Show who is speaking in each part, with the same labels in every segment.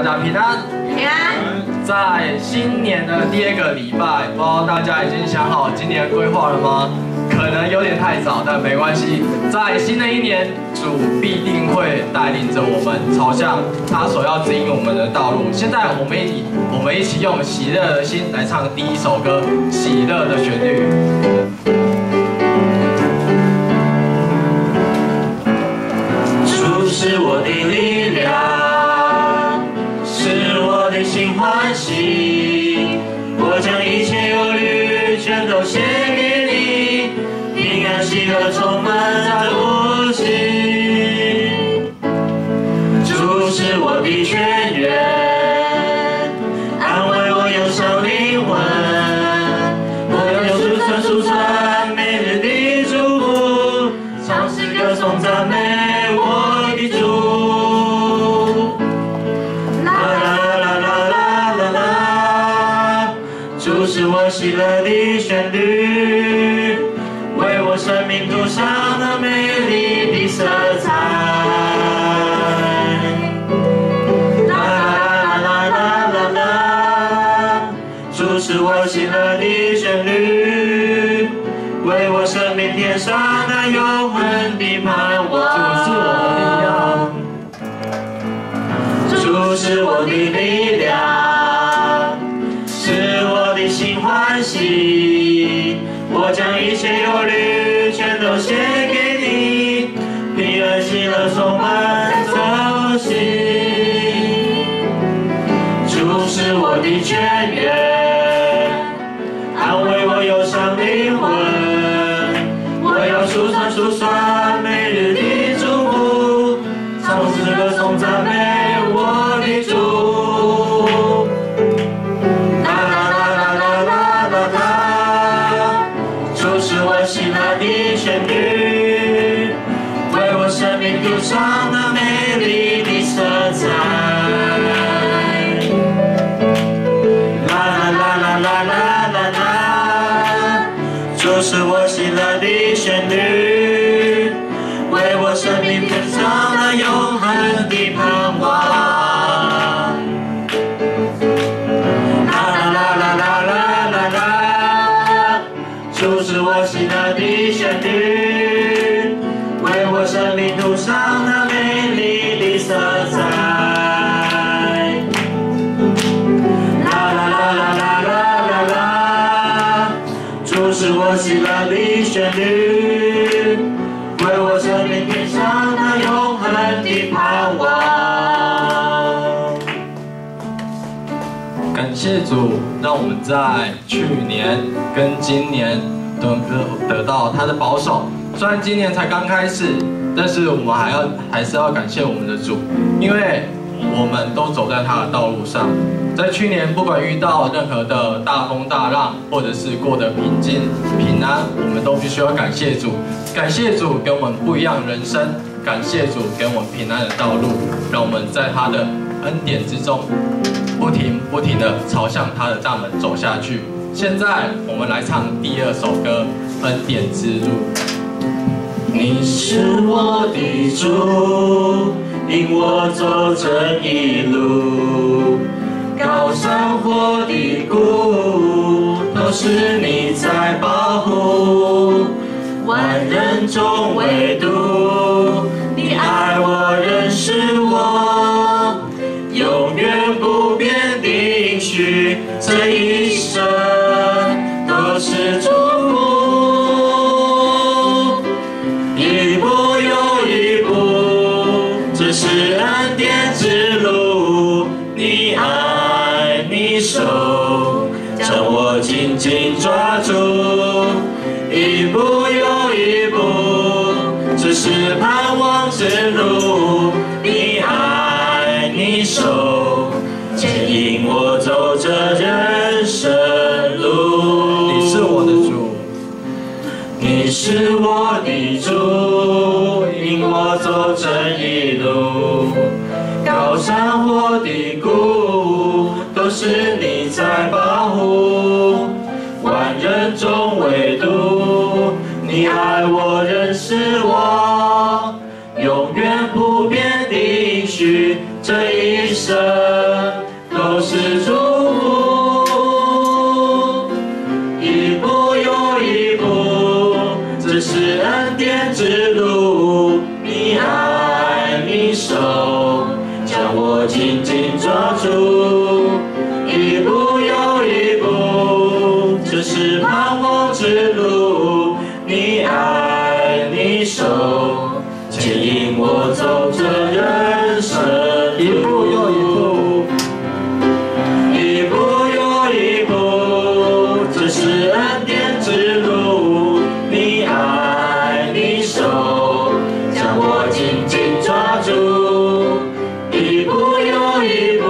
Speaker 1: 大家平安。
Speaker 2: 平安。
Speaker 1: 在新年的第2个礼拜，不知道大家已经想好今年的规划了吗？可能有点太早，但没关系。在新的一年，主必定会带领着我们朝向他所要指引我们的道路。现在我们一起用喜乐的心来唱第一首歌《喜乐的旋律》。
Speaker 3: 主是我的力量，是我的心欢喜。我将一切忧虑全都献给你，平安喜乐充满在我心。主是我的泉源，安慰我忧伤灵魂。我要述传每日的祝福，唱诗歌颂赞美。是我喜乐的旋律，为我生命涂上了美丽的色彩。啦啦啦啦啦啦，主是我喜乐的旋律，为我生命添上那永恒的盼望。主是我的力量。心欢喜，我将一切忧虑全都献给你，平安喜乐充满在心。主是我的泉源，安慰我忧伤灵魂。我要述传每日的祝福，唱诗歌颂赞美我的主。喜乐的旋律，为我生命涂上那美丽的色彩。啦啦啦啦啦啦啦，主是我喜乐的旋律，为我生命添上那永恒的盼望。就是我喜乐的旋律，为我生命涂上那美丽的色彩。啦啦啦啦啦啦啦啦，就是我喜乐的旋律，为我生命添上那永恒的盼望。
Speaker 1: 感谢主，让我们在去年跟今年都得到他的保守。虽然今年才刚开始，但是我们还是要感谢我们的主，因为我们都走在他的道路上。在去年，不管遇到任何的大风大浪，或者是过得平静平安，我们都必须要感谢主。感谢主给我们不一样的人生，感谢主给我们平安的道路，让我们在他的恩典之中不停的朝向他的大门走下去。现在我们来唱第2首歌《恩典之路》。
Speaker 3: 你是我的主，引我走这一路，高山或低谷，都是你在保护。万人中唯独你爱我，认识我，永远不变的应许，这一生都是祝福。一步又一步，这是恩典之路。你爱你手，将我紧紧抓住。一步又一步，这是盼望之路。你爱你手，牵引我走这人生路。
Speaker 1: 你是我的主，
Speaker 3: 你是我的主，引我走这一路，高山或低谷，都是你在保护。万人中唯独你爱我，认识我，永远不变的应许，这一生都是祝福，一步又一步，这是恩典之路。你爱你手，将我紧紧抓住，一步又一步，这是盼望之路。你爱你手，牵引我走这人生路，
Speaker 1: 一步又一步，
Speaker 3: 一步又一步，这是恩典之路。你爱你手，将我紧紧抓住，一步又一步，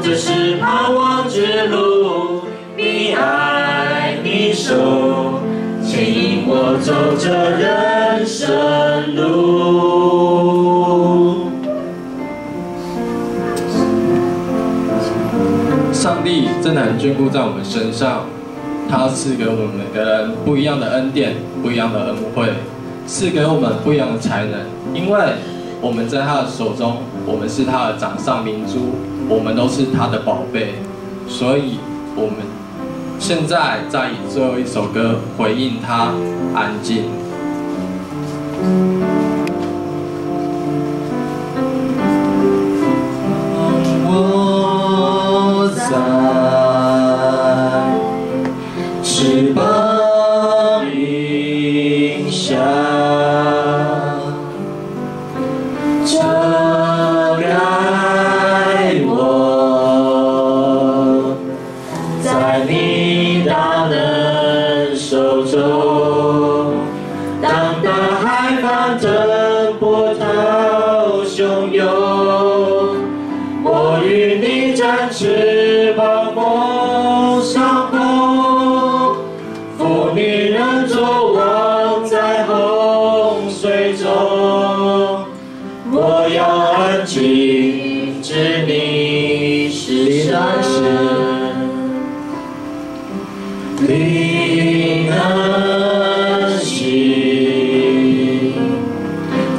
Speaker 3: 这是盼望之路。你爱你手，牵引我走这人生路。
Speaker 1: 上帝真的很眷顾在我们身上，他赐给我们每个人不一样的恩典，不一样的恩惠，赐给我们不一样的才能。因为我们在他的手中，我们是他的掌上明珠，我们都是他的宝贝，所以我们现在再以最后一首歌回应他，安静。我在翅膀荫下，遮盖我，在你大能手中。当大海翻腾，波涛汹涌，我与你展翅膀，风上空，负你人作王在洪水中。我要安静，知你是神，灵恩喜，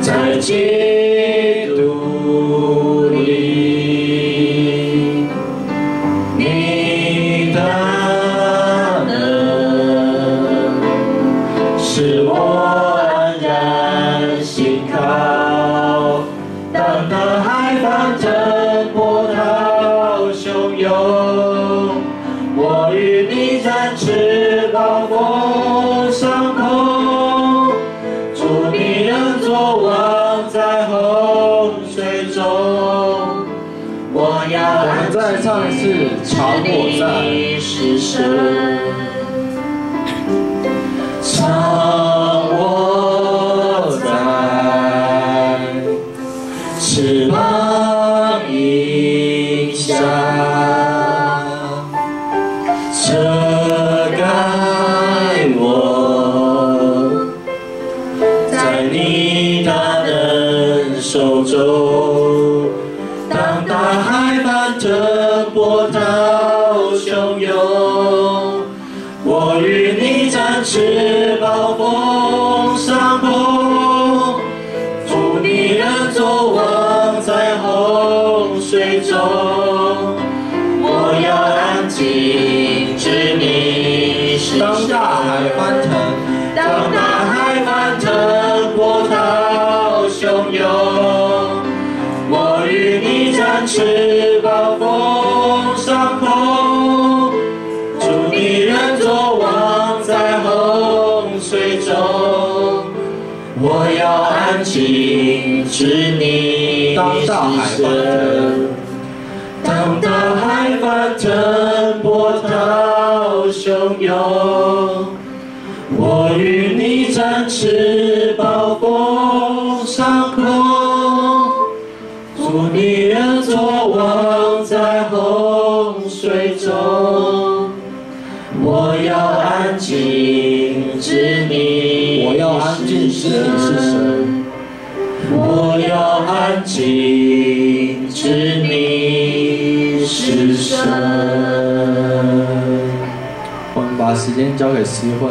Speaker 1: 在基督里，你的能使我安然信靠。当大海翻腾，波涛汹涌，我与你展翅膀，风上空，主你仍作王在洪水中。我要安静，再唱一次，常我在。
Speaker 3: 你是神，常我在，翅膀荫下，遮盖我，在你大能手中。当大海翻腾，波涛汹涌，我与你展翅膀，风上空，负你人作王在洪水中。我要安静，知你是神。
Speaker 1: 当大海翻腾，
Speaker 3: 当大海翻腾，波涛汹涌，我与你展翅膀，风上空，主你仍作王在洪水中。我要安静，知你
Speaker 1: 当大海
Speaker 3: 是
Speaker 1: 翻腾，
Speaker 3: 当大海翻腾，波涛汹涌，我与你展翅膀，风上空，主你仍作王在洪水中。我要安静，知你，
Speaker 1: 我要安静，知你是神。
Speaker 3: 我要安静，知你是神。
Speaker 1: 我们把时间交给诗慧。